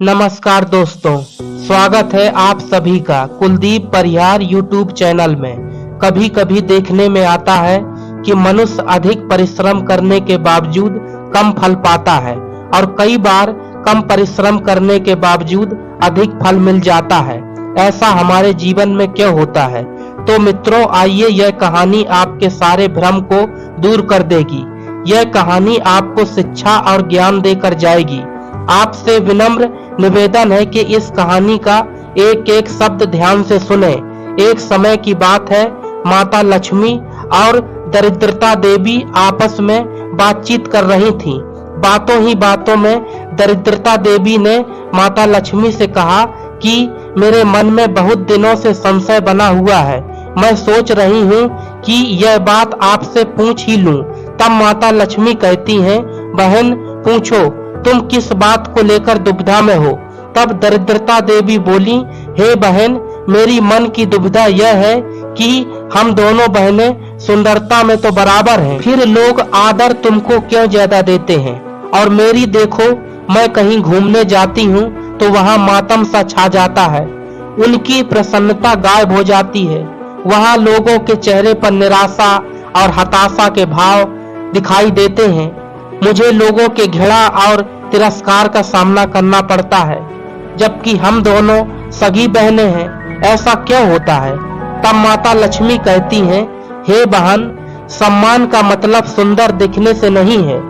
नमस्कार दोस्तों, स्वागत है आप सभी का कुलदीप परिहार यूट्यूब चैनल में। कभी कभी देखने में आता है कि मनुष्य अधिक परिश्रम करने के बावजूद कम फल पाता है और कई बार कम परिश्रम करने के बावजूद अधिक फल मिल जाता है। ऐसा हमारे जीवन में क्यों होता है? तो मित्रों, आइए यह कहानी आपके सारे भ्रम को दूर कर देगी। यह कहानी आपको शिक्षा और ज्ञान देकर जाएगी। आपसे विनम्र निवेदन है कि इस कहानी का एक एक शब्द ध्यान से सुने। एक समय की बात है, माता लक्ष्मी और दरिद्रता देवी आपस में बातचीत कर रही थीं। बातों ही बातों में दरिद्रता देवी ने माता लक्ष्मी से कहा कि मेरे मन में बहुत दिनों से संशय बना हुआ है। मैं सोच रही हूँ कि यह बात आपसे पूछ ही लूं। तब माता लक्ष्मी कहती हैं, बहन पूछो, तुम किस बात को लेकर दुविधा में हो? तब दरिद्रता देवी बोली, हे बहन, मेरी मन की दुविधा यह है कि हम दोनों बहनें सुंदरता में तो बराबर हैं, फिर लोग आदर तुमको क्यों ज्यादा देते हैं? और मेरी देखो, मैं कहीं घूमने जाती हूँ तो वहाँ मातम सा छा जाता है, उनकी प्रसन्नता गायब हो जाती है। वहाँ लोगों के चेहरे पर निराशा और हताशा के भाव दिखाई देते हैं। मुझे लोगों के घृणा और तिरस्कार का सामना करना पड़ता है, जबकि हम दोनों सगी बहनें हैं। ऐसा क्यों होता है? तब माता लक्ष्मी कहती हैं, हे बहन, सम्मान का मतलब सुंदर दिखने से नहीं है।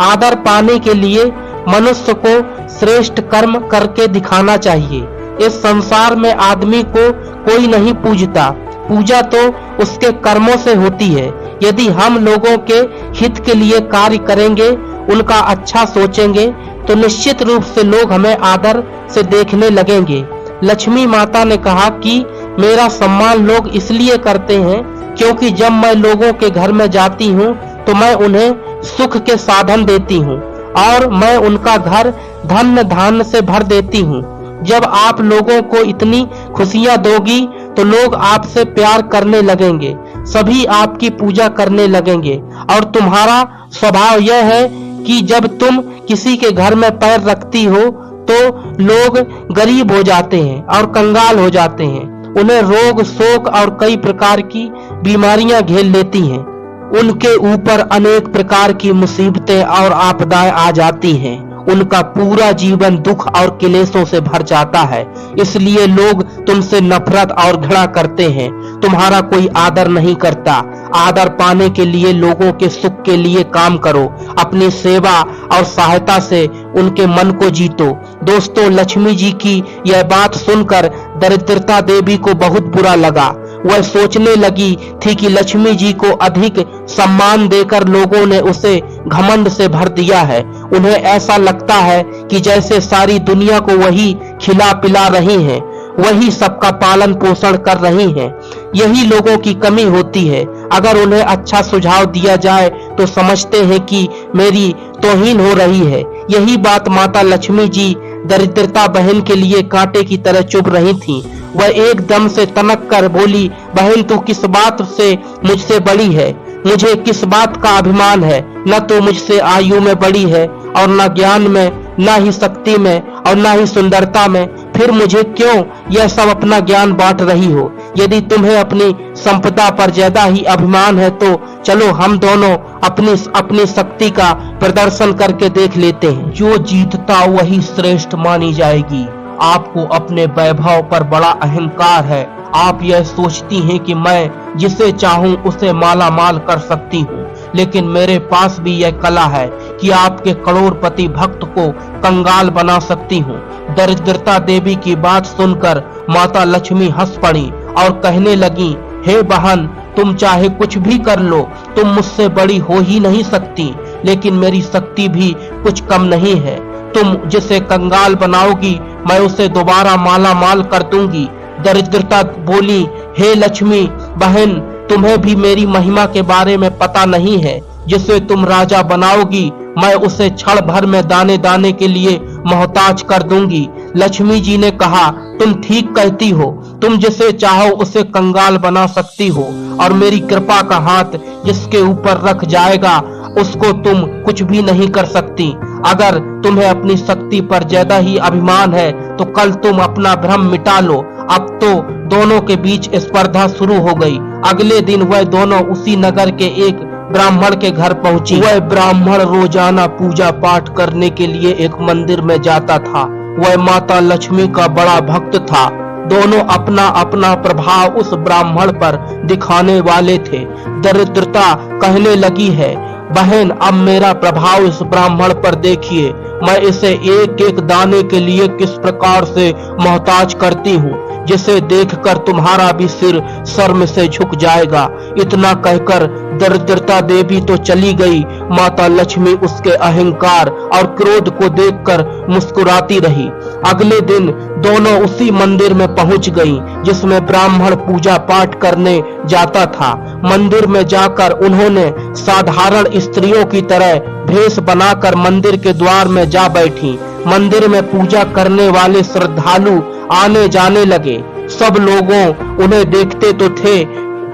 आदर पाने के लिए मनुष्य को श्रेष्ठ कर्म करके दिखाना चाहिए। इस संसार में आदमी को कोई नहीं पूजता, पूजा तो उसके कर्मों से होती है। यदि हम लोगों के हित के लिए कार्य करेंगे, उनका अच्छा सोचेंगे, तो निश्चित रूप से लोग हमें आदर से देखने लगेंगे। लक्ष्मी माता ने कहा कि मेरा सम्मान लोग इसलिए करते हैं क्योंकि जब मैं लोगों के घर में जाती हूँ तो मैं उन्हें सुख के साधन देती हूँ और मैं उनका घर धन्य धान्य से भर देती हूँ। जब आप लोगों को इतनी खुशियां दोगी तो लोग आपसे प्यार करने लगेंगे, सभी आपकी पूजा करने लगेंगे। और तुम्हारा स्वभाव यह है कि जब तुम किसी के घर में पैर रखती हो तो लोग गरीब हो जाते हैं और कंगाल हो जाते हैं। उन्हें रोग, शोक और कई प्रकार की बीमारियां घेर लेती हैं। उनके ऊपर अनेक प्रकार की मुसीबतें और आपदाएं आ जाती हैं। उनका पूरा जीवन दुख और क्लेशों से भर जाता है। इसलिए लोग तुमसे नफरत और घृणा करते हैं, तुम्हारा कोई आदर नहीं करता। आदर पाने के लिए लोगों के सुख के लिए काम करो, अपनी सेवा और सहायता से उनके मन को जीतो। दोस्तों, लक्ष्मी जी की यह बात सुनकर दरिद्रता देवी को बहुत बुरा लगा। वह सोचने लगी थी कि लक्ष्मी जी को अधिक सम्मान देकर लोगों ने उसे घमंड से भर दिया है। उन्हें ऐसा लगता है कि जैसे सारी दुनिया को वही खिला पिला रही हैं, वही सबका पालन पोषण कर रही हैं। यही लोगों की कमी होती है। अगर उन्हें अच्छा सुझाव दिया जाए तो समझते हैं कि मेरी तौहीन हो रही है। यही बात माता लक्ष्मी जी दरिद्रता बहन के लिए कांटे की तरह चुभ रही थी। वह एकदम से तनक कर बोली, बहन, तू किस बात से मुझसे बड़ी है? मुझे किस बात का अभिमान है? न तो मुझसे आयु में बड़ी है और न ज्ञान में, न ही शक्ति में और न ही सुंदरता में। फिर मुझे क्यों यह सब अपना ज्ञान बांट रही हो? यदि तुम्हें अपनी संपदा पर ज्यादा ही अभिमान है तो चलो हम दोनों अपनी शक्ति का प्रदर्शन करके देख लेते हैं। जो जीतता वही श्रेष्ठ मानी जाएगी। आपको अपने वैभव पर बड़ा अहंकार है। आप यह सोचती हैं कि मैं जिसे चाहूं उसे माला माल कर सकती हूँ, लेकिन मेरे पास भी यह कला है कि आपके करोड़पति भक्त को कंगाल बना सकती हूँ। दरिद्रता देवी की बात सुनकर माता लक्ष्मी हंस पड़ी और कहने लगी, हे बहन, तुम चाहे कुछ भी कर लो, तुम मुझसे बड़ी हो ही नहीं सकती, लेकिन मेरी शक्ति भी कुछ कम नहीं है। तुम जिसे कंगाल बनाओगी मैं उसे दोबारा माला माल कर दूंगी। दरिद्रता बोली, हे लक्ष्मी बहन, तुम्हें भी मेरी महिमा के बारे में पता नहीं है। जिसे तुम राजा बनाओगी मैं उसे क्षण भर में दाने दाने के लिए मोहताज कर दूंगी। लक्ष्मी जी ने कहा, तुम ठीक कहती हो, तुम जिसे चाहो उसे कंगाल बना सकती हो और मेरी कृपा का हाथ जिसके ऊपर रख जाएगा उसको तुम कुछ भी नहीं कर सकती। अगर तुम्हें अपनी शक्ति पर ज्यादा ही अभिमान है तो कल तुम अपना भ्रम मिटा लो। अब तो दोनों के बीच स्पर्धा शुरू हो गई। अगले दिन वह दोनों उसी नगर के एक ब्राह्मण के घर पहुंची। वह ब्राह्मण रोजाना पूजा पाठ करने के लिए एक मंदिर में जाता था। वह माता लक्ष्मी का बड़ा भक्त था। दोनों अपना अपना प्रभाव उस ब्राह्मण पर दिखाने वाले थे। दरिद्रता कहने लगी है, बहन अब मेरा प्रभाव इस ब्राह्मण पर देखिए, मैं इसे एक एक दाने के लिए किस प्रकार से मोहताज करती हूँ, जिसे देखकर तुम्हारा भी सिर शर्म से झुक जाएगा। इतना कहकर दरिद्रता देवी तो चली गई। माता लक्ष्मी उसके अहंकार और क्रोध को देखकर मुस्कुराती रही। अगले दिन दोनों उसी मंदिर में पहुंच गईं, जिसमें ब्राह्मण पूजा पाठ करने जाता था। मंदिर में जाकर उन्होंने साधारण स्त्रियों की तरह भेष बनाकर मंदिर के द्वार में जा बैठी। मंदिर में पूजा करने वाले श्रद्धालु आने जाने लगे। सब लोगों उन्हें देखते तो थे,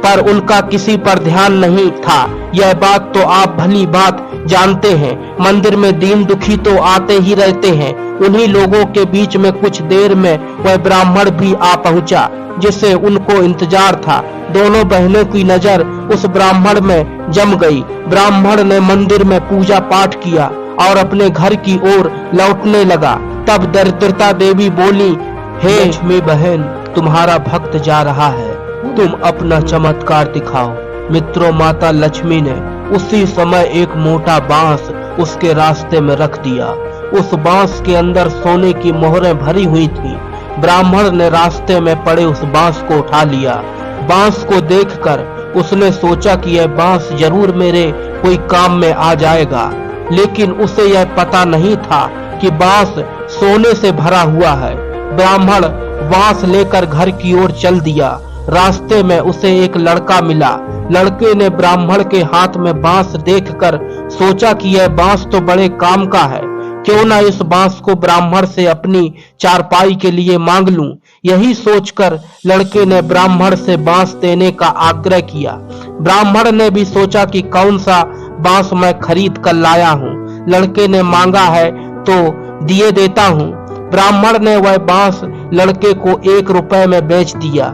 पर उनका किसी पर ध्यान नहीं था। यह बात तो आप भली बात जानते हैं। मंदिर में दीन दुखी तो आते ही रहते हैं। उन्हीं लोगों के बीच में कुछ देर में वह ब्राह्मण भी आ पहुंचा, जिसे उनको इंतजार था। दोनों बहनों की नजर उस ब्राह्मण में जम गई। ब्राह्मण ने मंदिर में पूजा पाठ किया और अपने घर की ओर लौटने लगा। तब दरिद्रता देवी बोली, हे लक्ष्मी बहन, तुम्हारा भक्त जा रहा है, तुम अपना चमत्कार दिखाओ। मित्रों, माता लक्ष्मी ने उसी समय एक मोटा बांस उसके रास्ते में रख दिया। उस बांस के अंदर सोने की मोहरें भरी हुई थी। ब्राह्मण ने रास्ते में पड़े उस बांस को उठा लिया। बांस को देखकर उसने सोचा कि यह बांस जरूर मेरे कोई काम में आ जाएगा, लेकिन उसे यह पता नहीं था कि बांस सोने से भरा हुआ है। ब्राह्मण बांस लेकर घर की ओर चल दिया। रास्ते में उसे एक लड़का मिला। लड़के ने ब्राह्मण के हाथ में बांस देखकर सोचा कि यह बांस तो बड़े काम का है, क्यों ना इस बांस को ब्राह्मण से अपनी चारपाई के लिए मांग लूं। यही सोचकर लड़के ने ब्राह्मण से बांस देने का आग्रह किया। ब्राह्मण ने भी सोचा कि कौन सा बांस मैं खरीद कर लाया हूँ, लड़के ने मांगा है तो दिए देता हूँ। ब्राह्मण ने वह बांस लड़के को 1 रुपए में बेच दिया।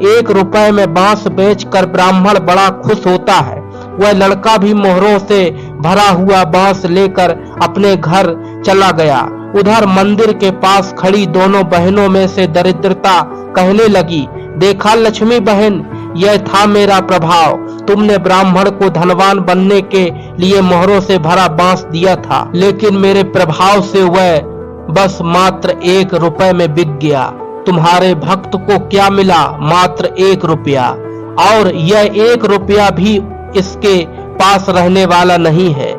1 रुपए में बांस बेचकर ब्राह्मण बड़ा खुश होता है। वह लड़का भी मोहरों से भरा हुआ बांस लेकर अपने घर चला गया। उधर मंदिर के पास खड़ी दोनों बहनों में से दरिद्रता कहने लगी, देखा लक्ष्मी बहन, यह था मेरा प्रभाव। तुमने ब्राह्मण को धनवान बनने के लिए मोहरों से भरा बांस दिया था, लेकिन मेरे प्रभाव से वह बस मात्र 1 रुपए में बिक गया। तुम्हारे भक्त को क्या मिला? मात्र 1 रुपया, और यह 1 रुपया भी इसके पास रहने वाला नहीं है।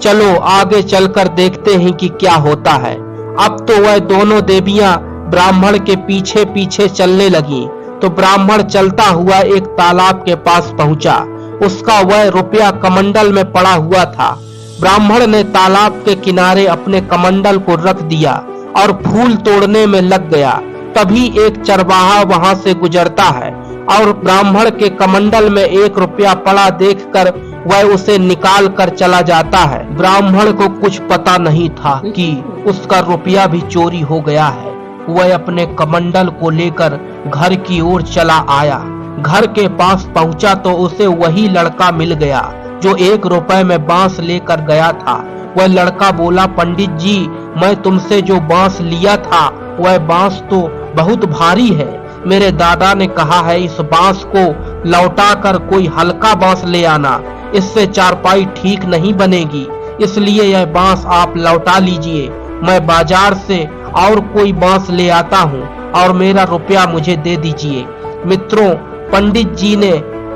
चलो आगे चलकर देखते हैं कि क्या होता है। अब तो वह दोनों देवियां ब्राह्मण के पीछे पीछे चलने लगी। तो ब्राह्मण चलता हुआ एक तालाब के पास पहुंचा। उसका वह रुपया कमंडल में पड़ा हुआ था। ब्राह्मण ने तालाब के किनारे अपने कमंडल को रख दिया और फूल तोड़ने में लग गया। तभी एक चरवाहा वहां से गुजरता है और ब्राह्मण के कमंडल में 1 रुपया पड़ा देखकर वह उसे निकाल कर चला जाता है। ब्राह्मण को कुछ पता नहीं था कि उसका रुपया भी चोरी हो गया है। वह अपने कमंडल को लेकर घर की ओर चला आया। घर के पास पहुंचा तो उसे वही लड़का मिल गया जो 1 रुपए में बांस लेकर गया था। वह लड़का बोला, पंडित जी, मैं तुमसे जो बांस लिया था वह बांस तो बहुत भारी है। मेरे दादा ने कहा है इस बांस को लौटाकर कोई हल्का बांस ले आना, इससे चारपाई ठीक नहीं बनेगी, इसलिए यह बांस आप लौटा लीजिए। मैं बाजार से और कोई बांस ले आता हूँ और मेरा रुपया मुझे दे दीजिए। मित्रों, पंडित जी ने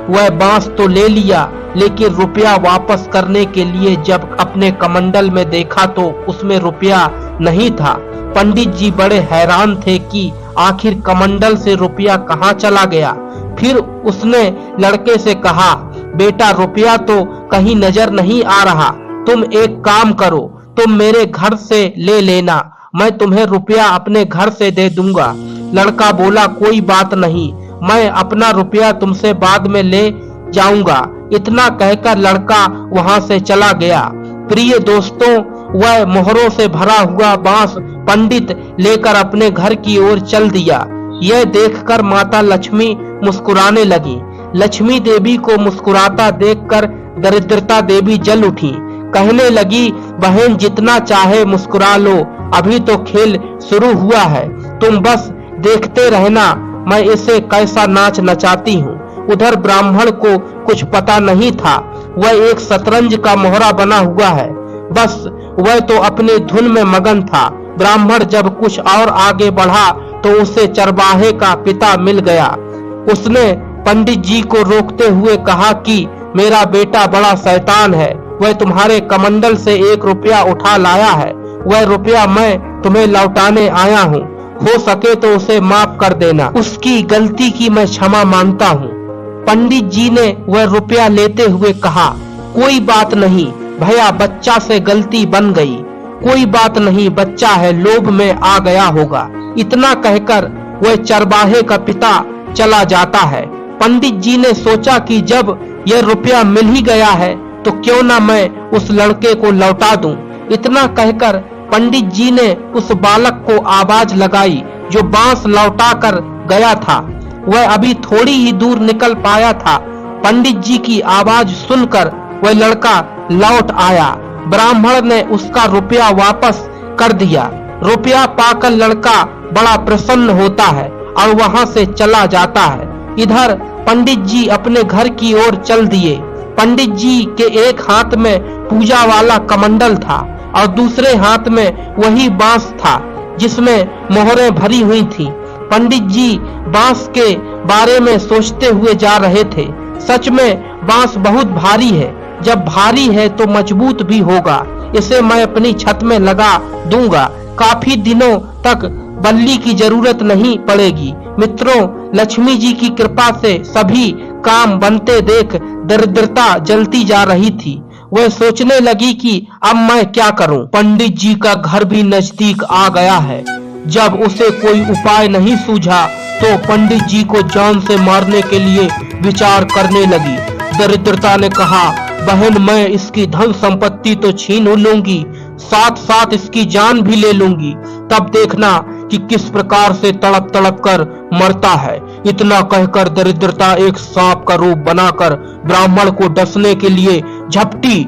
वह बांस तो ले लिया, लेकिन रुपया वापस करने के लिए जब अपने कमंडल में देखा तो उसमें रुपया नहीं था। पंडित जी बड़े हैरान थे कि आखिर कमंडल से रुपया कहाँ चला गया। फिर उसने लड़के से कहा, बेटा, रुपया तो कहीं नजर नहीं आ रहा। तुम एक काम करो, तुम मेरे घर से ले लेना, मैं तुम्हें रुपया अपने घर से दे दूंगा। लड़का बोला, कोई बात नहीं, मैं अपना रुपया तुमसे बाद में ले जाऊंगा। इतना कहकर लड़का वहां से चला गया। प्रिय दोस्तों, वह मोहरों से भरा हुआ बांस पंडित लेकर अपने घर की ओर चल दिया। यह देखकर माता लक्ष्मी मुस्कुराने लगी। लक्ष्मी देवी को मुस्कुराता देखकर दरिद्रता देवी जल उठी। कहने लगी, बहन जितना चाहे मुस्कुरा लो, अभी तो खेल शुरू हुआ है, तुम बस देखते रहना, मैं इसे कैसा नाच नचाती हूँ। उधर ब्राह्मण को कुछ पता नहीं था, वह एक शतरंज का मोहरा बना हुआ है, बस वह तो अपनी धुन में मगन था। ब्राह्मण जब कुछ और आगे बढ़ा तो उसे चरवाहे का पिता मिल गया। उसने पंडित जी को रोकते हुए कहा कि मेरा बेटा बड़ा शैतान है, वह तुम्हारे कमंडल से 1 रुपया उठा लाया है, वह रुपया मैं तुम्हें लौटाने आया हूँ, हो सके तो उसे माफ कर देना, उसकी गलती की मैं क्षमा मांगता हूँ। पंडित जी ने वह रुपया लेते हुए कहा, कोई बात नहीं भैया, बच्चा से गलती बन गई, कोई बात नहीं, बच्चा है, लोभ में आ गया होगा। इतना कहकर वह चरवाहे का पिता चला जाता है। पंडित जी ने सोचा कि जब यह रुपया मिल ही गया है तो क्यों ना मैं उस लड़के को लौटा दूं। इतना कहकर पंडित जी ने उस बालक को आवाज लगाई जो बांस लौटा कर गया था। वह अभी थोड़ी ही दूर निकल पाया था। पंडित जी की आवाज सुनकर वह लड़का लौट आया। ब्राह्मण ने उसका रुपया वापस कर दिया। रुपया पाकर लड़का बड़ा प्रसन्न होता है और वहां से चला जाता है। इधर पंडित जी अपने घर की ओर चल दिए। पंडित जी के एक हाथ में पूजा वाला कमंडल था और दूसरे हाथ में वही बांस था जिसमें मोहरें भरी हुई थी। पंडित जी बांस के बारे में सोचते हुए जा रहे थे। सच में बांस बहुत भारी है, जब भारी है तो मजबूत भी होगा। इसे मैं अपनी छत में लगा दूंगा, काफी दिनों तक बल्ली की जरूरत नहीं पड़ेगी। मित्रों, लक्ष्मी जी की कृपा से सभी काम बनते देख दरिद्रता जलती जा रही थी। वह सोचने लगी कि अब मैं क्या करूं। पंडित जी का घर भी नजदीक आ गया है। जब उसे कोई उपाय नहीं सूझा तो पंडित जी को जान से मारने के लिए विचार करने लगी। दरिद्रता ने कहा, बहन मैं इसकी धन संपत्ति तो छीन लूंगी, साथ साथ इसकी जान भी ले लूंगी, तब देखना कि किस प्रकार से तड़प तड़प कर मरता है। इतना कहकर दरिद्रता एक सांप का रूप बनाकर ब्राह्मण को डसने के लिए झपटी।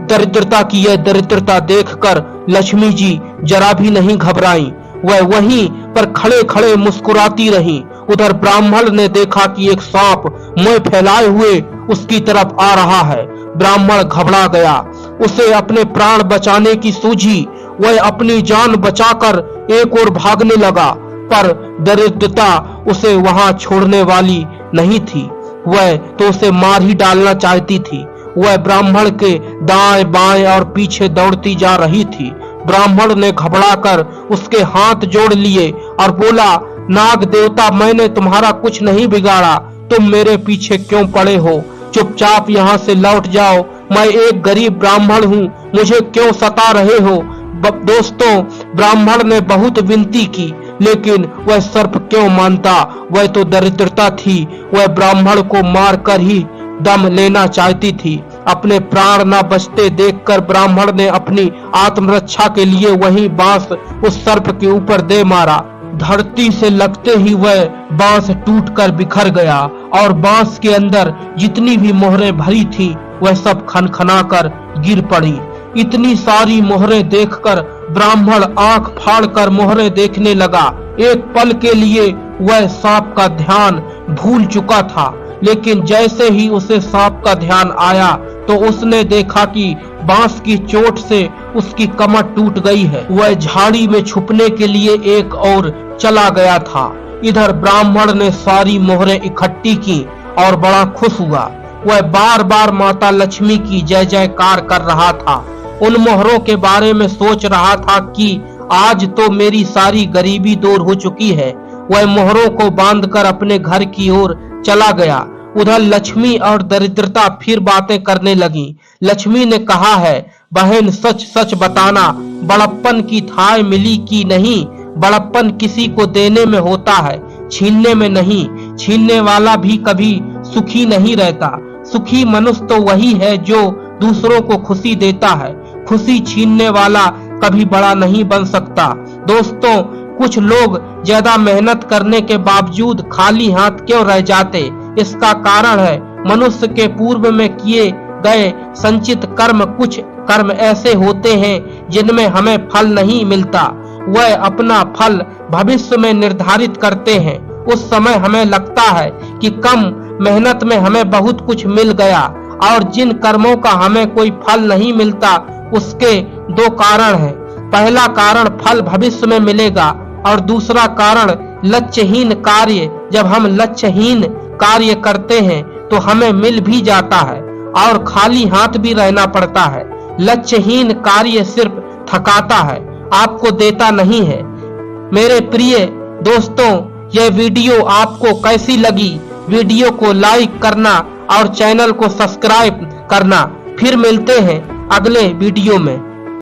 दरिद्रता की यह दरिद्रता देखकर लक्ष्मी जी जरा भी नहीं घबराई, वह वहीं पर खड़े खड़े मुस्कुराती रही। उधर ब्राह्मण ने देखा कि एक सांप मुंह फैलाए हुए उसकी तरफ आ रहा है। ब्राह्मण घबरा गया, उसे अपने प्राण बचाने की सूझी। वह अपनी जान बचाकर एक ओर भागने लगा, पर दरिद्रता उसे वहां छोड़ने वाली नहीं थी। वह तो उसे मार ही डालना चाहती थी। वह ब्राह्मण के दाएं बाएं और पीछे दौड़ती जा रही थी। ब्राह्मण ने घबराकर उसके हाथ जोड़ लिए और बोला, नाग देवता, मैंने तुम्हारा कुछ नहीं बिगाड़ा, तुम मेरे पीछे क्यों पड़े हो? चुपचाप यहाँ से लौट जाओ, मैं एक गरीब ब्राह्मण हूँ, मुझे क्यों सता रहे हो? दोस्तों, ब्राह्मण ने बहुत विनती की, लेकिन वह सर्प क्यों मानता? वह तो दरिद्रता थी, वह ब्राह्मण को मार कर ही दम लेना चाहती थी। अपने प्राण न बचते देखकर ब्राह्मण ने अपनी आत्मरक्षा के लिए वही बांस उस सर्प के ऊपर दे मारा। धरती से लगते ही वह बांस टूटकर बिखर गया और बांस के अंदर जितनी भी मोहरें भरी थी वह सब खनखनाकर गिर पड़ी। इतनी सारी मोहरें देखकर ब्राह्मण आंख फाड़कर मोहरें देखने लगा। एक पल के लिए वह सांप का ध्यान भूल चुका था, लेकिन जैसे ही उसे सांप का ध्यान आया तो उसने देखा कि बांस की चोट से उसकी कमर टूट गई है। वह झाड़ी में छुपने के लिए एक और चला गया था। इधर ब्राह्मण ने सारी मोहरें इकट्ठी की और बड़ा खुश हुआ। वह बार बार माता लक्ष्मी की जय जयकार कर रहा था। उन मोहरों के बारे में सोच रहा था कि आज तो मेरी सारी गरीबी दूर हो चुकी है। वह मोहरों को बांधकर अपने घर की ओर चला गया। उधर लक्ष्मी और दरिद्रता फिर बातें करने लगी। लक्ष्मी ने कहा है, बहन सच सच बताना, बड़प्पन की थाह मिली कि नहीं? बड़प्पन किसी को देने में होता है, छीनने में नहीं। छीनने वाला भी कभी सुखी नहीं रहता। सुखी मनुष्य तो वही है जो दूसरों को खुशी देता है। खुशी छीनने वाला कभी बड़ा नहीं बन सकता। दोस्तों, कुछ लोग ज्यादा मेहनत करने के बावजूद खाली हाथ क्यों रह जाते? इसका कारण है मनुष्य के पूर्व में किए गए संचित कर्म। कुछ कर्म ऐसे होते हैं जिनमें हमें फल नहीं मिलता, वह अपना फल भविष्य में निर्धारित करते हैं। उस समय हमें लगता है कि कम मेहनत में हमें बहुत कुछ मिल गया, और जिन कर्मों का हमें कोई फल नहीं मिलता उसके दो कारण हैं। पहला कारण फल भविष्य में मिलेगा, और दूसरा कारण लक्ष्यहीन कार्य। जब हम लक्ष्यहीन कार्य करते हैं तो हमें मिल भी जाता है और खाली हाथ भी रहना पड़ता है। लक्ष्यहीन कार्य सिर्फ थकाता है, आपको देता नहीं है। मेरे प्रिय दोस्तों, यह वीडियो आपको कैसी लगी? वीडियो को लाइक करना और चैनल को सब्सक्राइब करना। फिर मिलते हैं अगले वीडियो में।